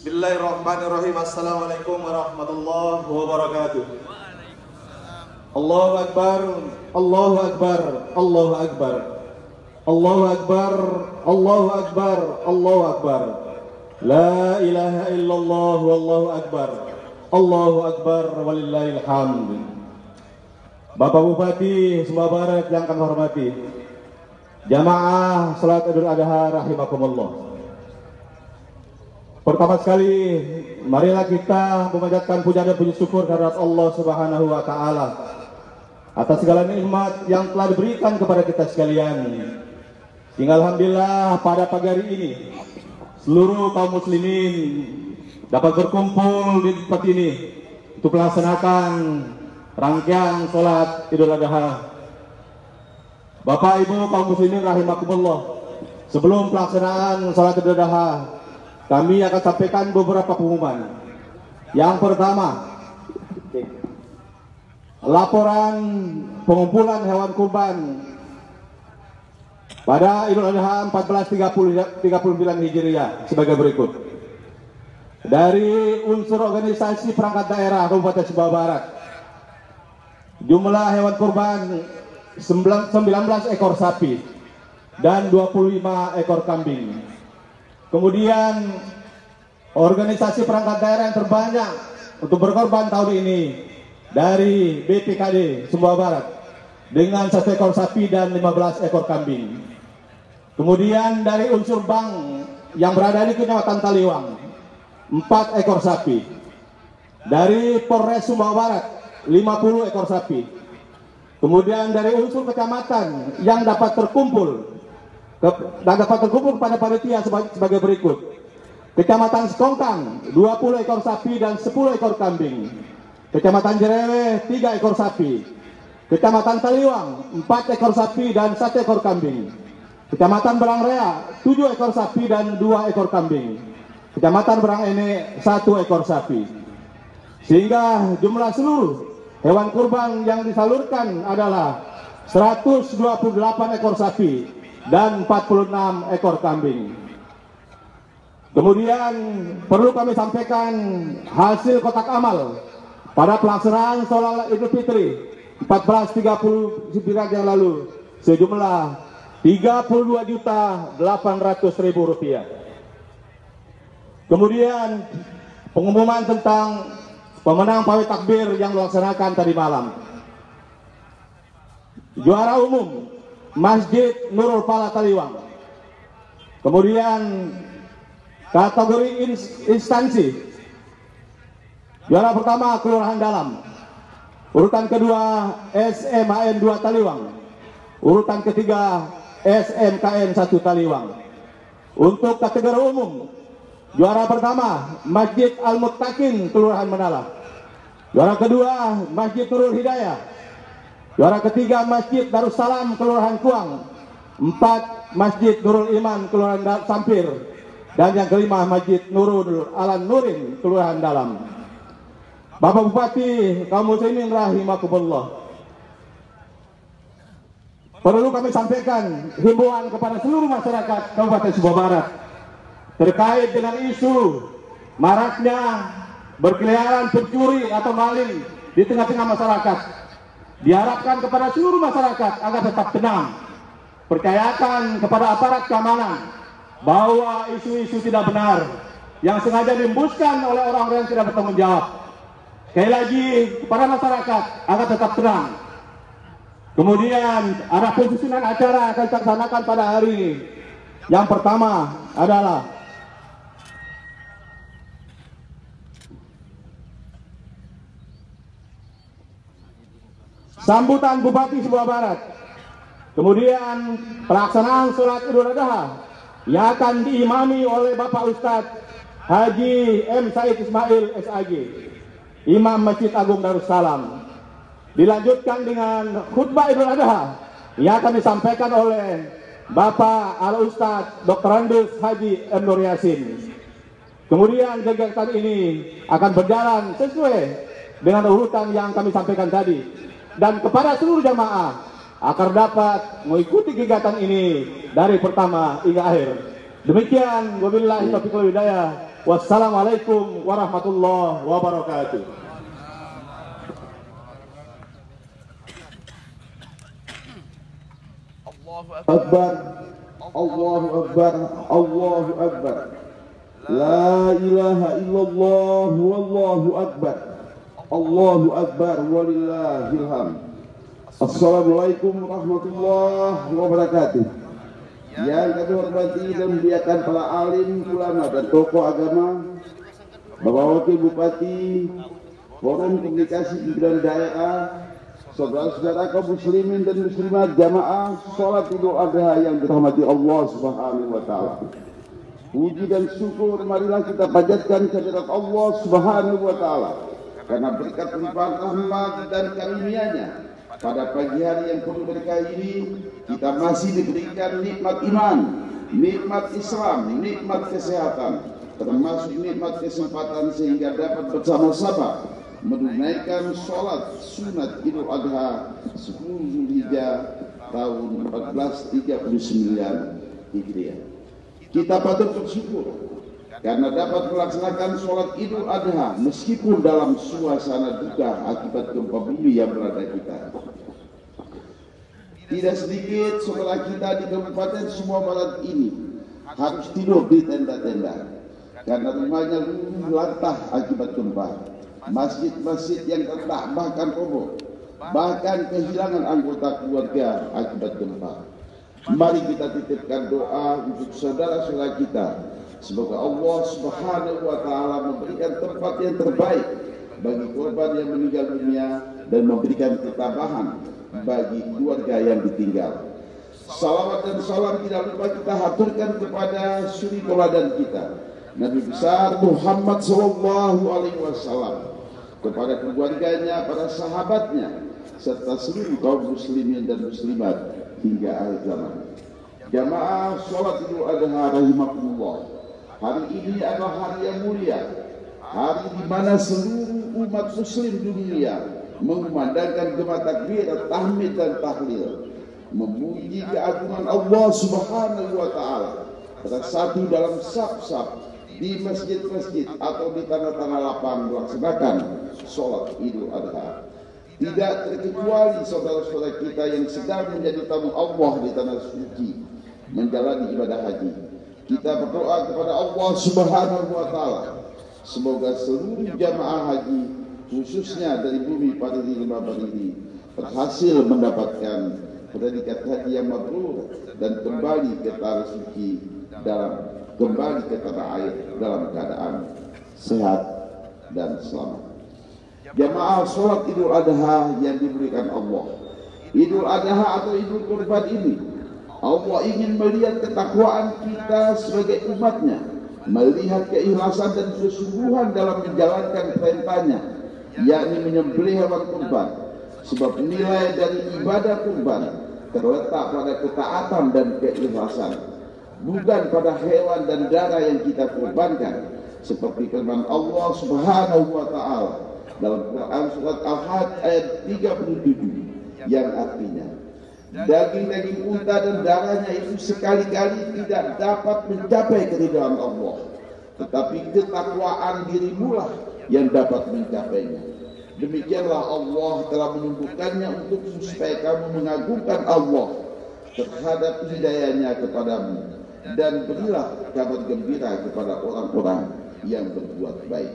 Bismillahirrahmanirrahim. Assalamualaikum warahmatullahi wabarakatuh. Allahu Akbar, Allahu Akbar, Allahu Akbar, Allahu Akbar, Allahu Akbar, Allahu Akbar. La ilaha illallah, wallahu akbar, Allahu Akbar, walillahil hamd. Bapak Bupati Sumbawa Barat yang kami hormati, jamaah salat Idul Adha rahimakumullah. Pertama sekali, marilah kita memanjatkan puja dan puji syukur kehadirat Allah Subhanahu wa taala atas segala nikmat yang telah diberikan kepada kita sekalian. Sehingga alhamdulillah pada pagi hari ini seluruh kaum muslimin dapat berkumpul di tempat ini untuk melaksanakan rangkaian salat Idul Adha. Bapak Ibu kaum muslimin rahimakumullah, sebelum pelaksanaan salat Idul Adha, kami akan sampaikan beberapa pengumuman. Yang pertama, laporan pengumpulan hewan kurban pada Idul Adha 1439 Hijriah sebagai berikut. Dari unsur organisasi perangkat daerah Kabupaten Sumbawa Barat, jumlah hewan kurban 19 ekor sapi dan 25 ekor kambing. Kemudian organisasi perangkat daerah yang terbanyak untuk berkorban tahun ini dari BPKD Sumbawa Barat dengan 1 ekor sapi dan 15 ekor kambing. Kemudian dari unsur bank yang berada di Kecamatan Taliwang 4 ekor sapi. Dari Polres Sumbawa Barat 50 ekor sapi. Kemudian dari unsur kecamatan yang dapat terkumpul pada panitia sebagai berikut. Kecamatan Sekongkang 20 ekor sapi dan 10 ekor kambing. Kecamatan Jerewe 3 ekor sapi. Kecamatan Taliwang 4 ekor sapi dan 1 ekor kambing. Kecamatan Berangrea 7 ekor sapi dan 2 ekor kambing. Kecamatan Berangene 1 ekor sapi. Sehingga jumlah seluruh hewan kurban yang disalurkan adalah 128 ekor sapi dan 46 ekor kambing. Kemudian perlu kami sampaikan hasil kotak amal pada pelaksanaan sholat Idul Fitri 1439 yang lalu sejumlah Rp32.800.000. Kemudian pengumuman tentang pemenang pawai takbir yang dilaksanakan tadi malam. Juara umum Masjid Nurul Falah Taliwang. Kemudian kategori instansi, juara pertama Kelurahan Dalam, urutan kedua SMAN 2 Taliwang, urutan ketiga SMKN 1 Taliwang. Untuk kategori umum, juara pertama Masjid Al-Muttaqin Kelurahan Menala, juara kedua Masjid Nurul Hidayah, juara ketiga Masjid Darussalam Kelurahan Kuang, 4 Masjid Nurul Iman Kelurahan Sampir, dan yang kelima Masjid Nurul Alan Nurin Kelurahan Dalam. Bapak Bupati kaum muslimin rahimakumullah, perlu kami sampaikan himbauan kepada seluruh masyarakat Kabupaten Sumbawa Barat terkait dengan isu maraknya berkeliaran pencuri atau maling di tengah-tengah masyarakat. Diharapkan kepada seluruh masyarakat agar tetap tenang, percayakan kepada aparat keamanan bahwa isu-isu tidak benar yang sengaja diembuskan oleh orang-orang yang tidak bertanggung jawab. Sekali lagi kepada masyarakat agar tetap tenang. Kemudian ada penyusunan acara akan dilaksanakan pada hari ini. Yang pertama adalah sambutan Bupati Sumbawa Barat. Kemudian pelaksanaan sholat Idul Adha yang akan diimami oleh Bapak Ustadz Haji M. Said Ismail SAG, Imam Masjid Agung Darussalam. Dilanjutkan dengan khutbah Idul Adha yang akan disampaikan oleh Bapak Al Ustadz Dr. Andus Haji M. Nur Yasin. Kemudian kegiatan ini akan berjalan sesuai dengan urutan yang kami sampaikan tadi. Dan kepada seluruh jamaah agar dapat mengikuti kegiatan ini dari pertama hingga akhir. Demikian, wabillahi taufiq wal hidayah. Wassalamualaikum warahmatullahi wabarakatuh. Akbar, Allahu Akbar, Allahu Akbar. La ilaha illallah, wallahu akbar. Allahu Akbar, walillahil hamd. Assalamualaikum warahmatullahi wabarakatuh. Yang kami hormati dan muliakan para alim, ulama dan tokoh agama, Bapak Wakil Bupati, Forum Komunikasi Pimpinan Daerah, saudara-saudara kaum muslimin dan muslimat jamaah sholat Idul Adha yang dirahmati Allah Subhanahu wa taala. Puji dan syukur marilah kita panjatkan kehadirat Allah Subhanahu wa taala karena berkat limpahan rahmat dan karunia-Nya. Pada pagi hari yang penuh berkah ini kita masih diberikan nikmat iman, nikmat Islam, nikmat kesehatan, termasuk nikmat kesempatan sehingga dapat bersama-sama menunaikan sholat sunat Idul Adha 10 Zulhijjah tahun 1439 Hijriah. Kita patut bersyukur karena dapat melaksanakan sholat Idul Adha meskipun dalam suasana duka akibat gempa bumi yang melanda kita. Tidak sedikit saudara kita di Kabupaten Sumbawa Barat ini harus tidur di tenda-tenda karena rumahnya luluh lantah akibat gempa. Masjid-masjid yang retak bahkan roboh, bahkan kehilangan anggota keluarga akibat gempa. Mari kita titipkan doa untuk saudara-saudara kita. Semoga Allah Subhanahu wa taala memberikan tempat yang terbaik bagi korban yang meninggal dunia dan memberikan ketabahan bagi keluarga yang ditinggal. Salawat dan salam tidak lupa kita haturkan kepada suri teladan kita, Nabi besar Muhammad sallallahu alaihi wasallam, kepada keluarganya, para sahabatnya, serta seluruh kaum muslimin dan muslimat hingga akhir zaman. Jamaah sholat Idul Adha rahimakumullah. Hari ini adalah hari yang mulia, hari di mana seluruh umat muslim dunia mengumandangkan gema takbir, tahmid dan tahlil, memuji keagungan Allah Subhanahu wa taala. Bersatu dalam saf-saf di masjid-masjid atau di tanah-tanah lapang melaksanakan sholat Idul Adha. Tidak terkecuali saudara-saudara kita yang sedang menjadi tamu Allah di tanah suci menjalani ibadah haji. Kita berdoa kepada Allah Subhanahu wa taala semoga seluruh jamaah haji khususnya dari bumi Pariri Lembah Pariri berhasil mendapatkan predikat haji yang mabrur dan kembali ke tanah suci kembali ke tanah air dalam keadaan sehat dan selamat. Jamaah sholat Idul Adha yang diberikan Allah, Idul Adha atau Idul Kurban ini, Allah ingin melihat ketakwaan kita sebagai umatnya, melihat keikhlasan dan kesungguhan dalam menjalankan perintahnya, yakni menyembelih hewan kurban. Sebab nilai dari ibadah kurban terletak pada ketaatan dan keikhlasan, bukan pada hewan dan darah yang kita kurbankan, seperti firman Allah Subhanahu wa taala dalam Quran surat Al-Hajj ayat 37 yang artinya daging-daging unta dan darahnya itu sekali-kali tidak dapat mencapai keridhaan Allah, tetapi ketakwaan dirimulah yang dapat mencapainya. Demikianlah Allah telah menunjukkannya untuk supaya kamu mengagungkan Allah terhadap hidayahnya kepadamu, dan berilah kabar gembira kepada orang-orang yang berbuat baik.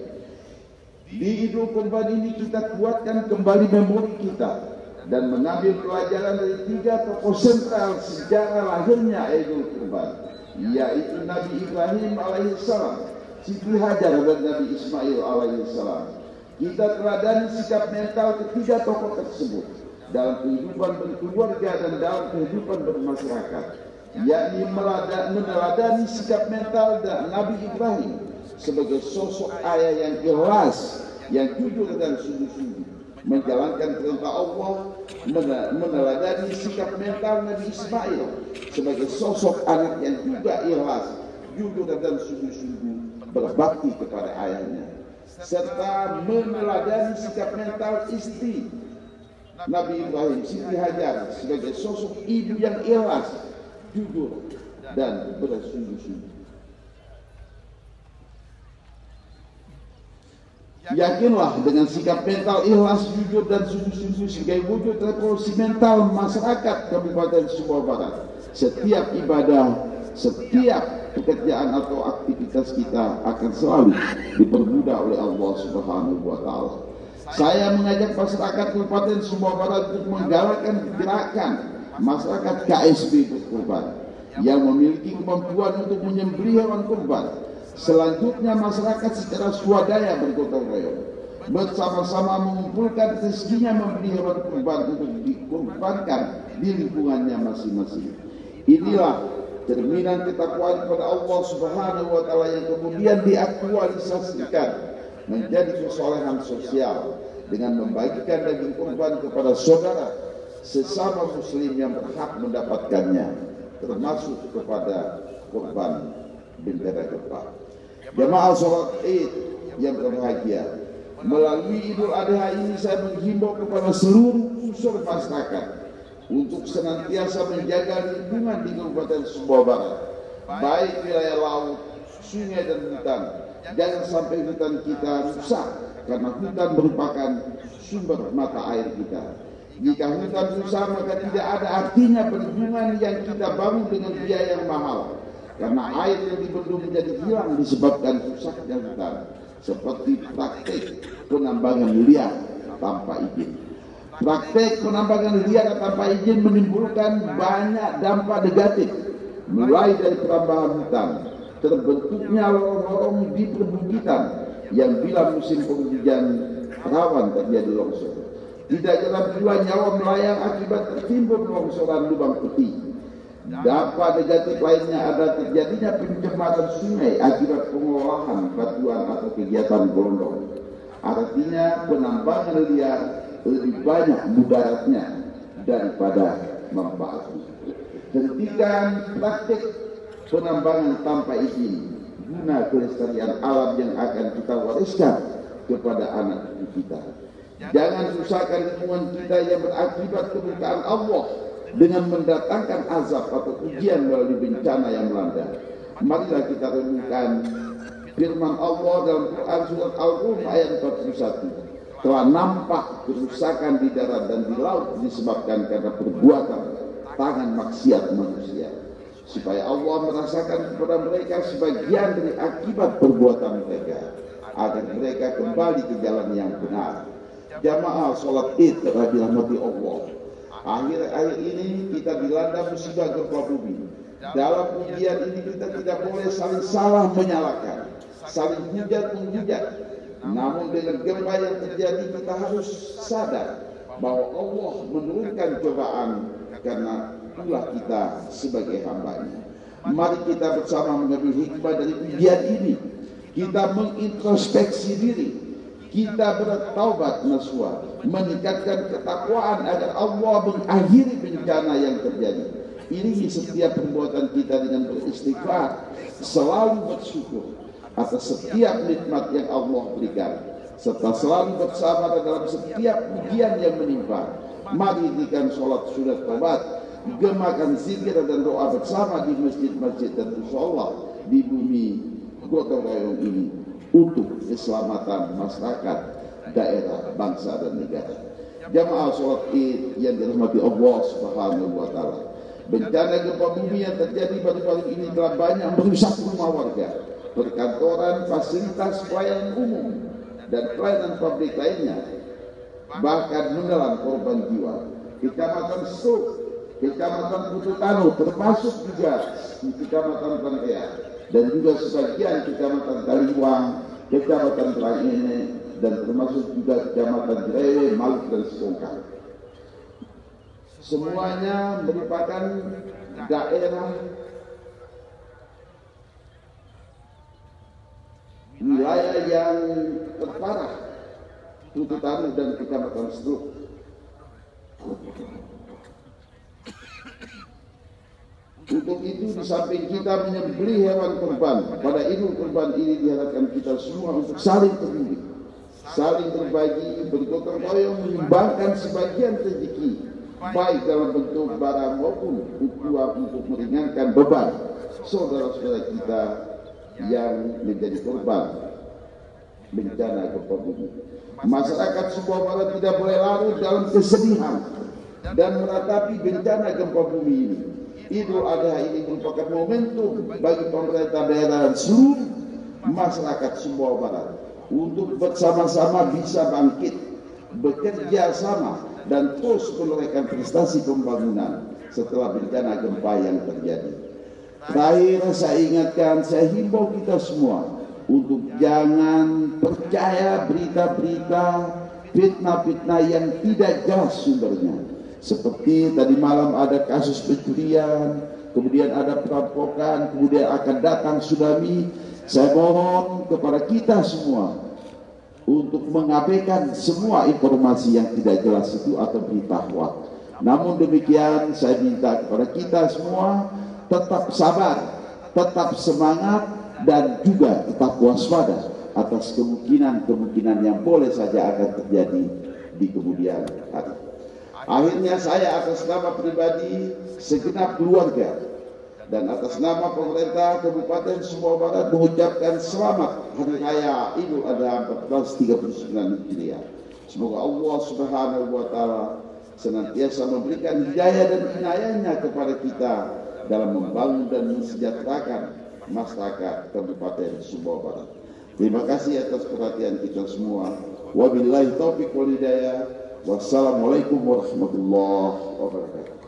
Di Idul Kurban ini kita kuatkan kembali memori kita dan mengambil pelajaran dari 3 tokoh sentral sejarah lahirnya Idul Kurban, yaitu Nabi Ibrahim alaihissalam, Siti Hajar dan Nabi Ismail alaihissalam. Kita teladani sikap mental ketiga tokoh tersebut dalam kehidupan berkeluarga dan dalam kehidupan bermasyarakat, yakni meneladani sikap mental dan Nabi Ibrahim sebagai sosok ayah yang ikhlas, yang jujur dan sungguh-sungguh menjalankan perintah Allah, meneladani sikap mental Nabi Ismail sebagai sosok anak yang juga ikhlas, jujur dan sungguh-sungguh berbakti kepada ayahnya, serta meneladani sikap mental istri Nabi Ibrahim, Siti Hajar, sebagai sosok ibu yang ikhlas, jujur dan bersungguh-sungguh. Yakinlah dengan sikap mental ikhlas, jujur dan sungguh-sungguh sebagai wujud revolusi mental masyarakat Kabupaten Sumbawa Barat. Setiap ibadah, setiap pekerjaan atau aktivitas kita akan selalu dipermudah oleh Allah Subhanahu wa Ta'ala. Saya mengajak masyarakat Kabupaten Sumbawa Barat untuk menggalakkan gerakan masyarakat KSB berkurban yang memiliki kemampuan untuk menyembelih hewan kurban. Selanjutnya masyarakat secara swadaya bergotong royong bersama-sama mengumpulkan rezekinya membeli hewan kurban untuk dikurbankan di lingkungannya masing-masing. Inilah cerminan ketakwaan kepada Allah Subhanahu wa Ta'ala yang kemudian diaktualisasikan menjadi kesolehan sosial dengan membagikan daging kurban kepada saudara sesama muslim yang berhak mendapatkannya, termasuk kepada korban bencana gempa. Jemaah sholat Id yang berbahagia, melalui Idul Adha ini saya menghimbau kepada seluruh unsur masyarakat untuk senantiasa menjaga lingkungan di Kabupaten Sumbawa Barat, baik wilayah laut, sungai dan hutan. Jangan sampai hutan kita rusak, karena hutan merupakan sumber mata air kita. Jika hutan rusak, maka tidak ada artinya bendungan yang kita bangun dengan biaya yang mahal, karena air yang dibendung menjadi hilang disebabkan rusaknya hutan, seperti praktik penambangan liar tanpa izin. Praktek penambangan liar tanpa izin menimbulkan banyak dampak negatif, mulai dari perambahan hutan, terbentuknya lorong-lorong di perbukitan yang bila musim penghujan rawan terjadi longsor. Tidak jarang pula nyawa melayang akibat tertimbun longsoran lubang peti. Dampak negatif lainnya ada terjadinya pencemaran sungai akibat pengolahan batuan atau kegiatan gelondong. Artinya penambangan liar lebih banyak mudaratnya daripada manfaatnya. Hentikan praktik penambangan tanpa izin guna kelestarian alam yang akan kita wariskan kepada anak kita. Jangan rusakkan lingkungan kita yang berakibat kemurkaan Allah dengan mendatangkan azab atau ujian melalui bencana yang melanda. Marilah kita renungkan firman Allah dalam Quran surat Al-Rum ayat 41. Telah nampak kerusakan di darat dan di laut disebabkan karena perbuatan tangan maksiat manusia, supaya Allah merasakan kepada mereka sebagian dari akibat perbuatan mereka, agar mereka kembali ke jalan yang benar. Jamaah sholat Id dirahmati Allah. Akhir-akhir ini kita dilanda musibah gempa bumi. Dalam ujian ini kita tidak boleh saling salah menyalahkan, saling hujat-menghujat. Namun dengan gempa yang terjadi kita harus sadar bahwa Allah menurunkan cobaan karena itulah kita sebagai hamba-Nya. Mari kita bersama mengambil hikmah dari ujian ini. Kita mengintrospeksi diri, kita bertaubat nasuha, meningkatkan ketakwaan agar Allah mengakhiri bencana yang terjadi. Iringi setiap perbuatan kita dengan beristighfar, selalu bersyukur atas setiap nikmat yang Allah berikan, serta selalu bersama dalam setiap ujian yang menimpa. Mari dirikan sholat sunat taubat, gemakan zikir dan doa bersama di masjid-masjid dan musholla di bumi gotong royong ini untuk keselamatan masyarakat, daerah, bangsa dan negara. Jamaah sholat Id yang dirahmati Allah Subhanahu wa Ta'ala, bencana gempa bumi yang terjadi baru-baru ini telah banyak merusak rumah warga, perkantoran, fasilitas pelayanan umum, dan pelayanan publik lainnya, bahkan menelan korban jiwa. Kecamatan Suk, Kecamatan Putu Tanu, termasuk juga di Kecamatan Pantea, dan juga sebagian Kecamatan Kaliwang, Kecamatan Terangene, dan termasuk juga Kecamatan Jerewe, Maluk, dan Sekongkang. Semuanya merupakan daerah wilayah yang terparah, Putu Tanu dan Kecamatan Suk. Untuk itu di samping kita menyembelih hewan kurban pada Idul Kurban ini, diharapkan kita semua untuk saling peduli, saling berbagi, bergotong royong menyumbangkan sebagian rezeki, baik dalam bentuk barang maupun uang untuk meringankan beban saudara-saudara kita yang menjadi korban bencana gempa bumi. Masyarakat Sumbawa Barat tidak boleh larut dalam kesedihan dan meratapi bencana gempa bumi ini. Idul Adha ini merupakan momentum bagi pemerintah daerah dan seluruh masyarakat Sumbawa Barat untuk bersama-sama bisa bangkit, bekerja sama, dan terus menorehkan prestasi pembangunan setelah bencana gempa yang terjadi. Terakhir saya ingatkan, saya himbau kita semua untuk jangan percaya berita-berita fitnah-fitnah yang tidak jelas sumbernya. Seperti tadi malam ada kasus pencurian, kemudian ada perampokan, kemudian akan datang tsunami. Saya mohon kepada kita semua untuk mengabaikan semua informasi yang tidak jelas itu atau berita hoax. Namun demikian saya minta kepada kita semua tetap sabar, tetap semangat, dan juga tetap waspada atas kemungkinan-kemungkinan yang boleh saja akan terjadi di kemudian hari. Akhirnya saya atas nama pribadi, segenap keluarga, dan atas nama pemerintah Kabupaten Sumbawa Barat mengucapkan selamat Hari Raya Idul Adha 1439 Hijriah. Semoga Allah Subhanahu wa Ta'ala senantiasa memberikan hidayah dan inayahnya kepada kita dalam membangun dan mensejahterakan masyarakat Kabupaten Sumbawa Barat. Terima kasih atas perhatian kita semua. Wabillahi taufiq wal hidayah. Wassalamualaikum warahmatullahi wabarakatuh.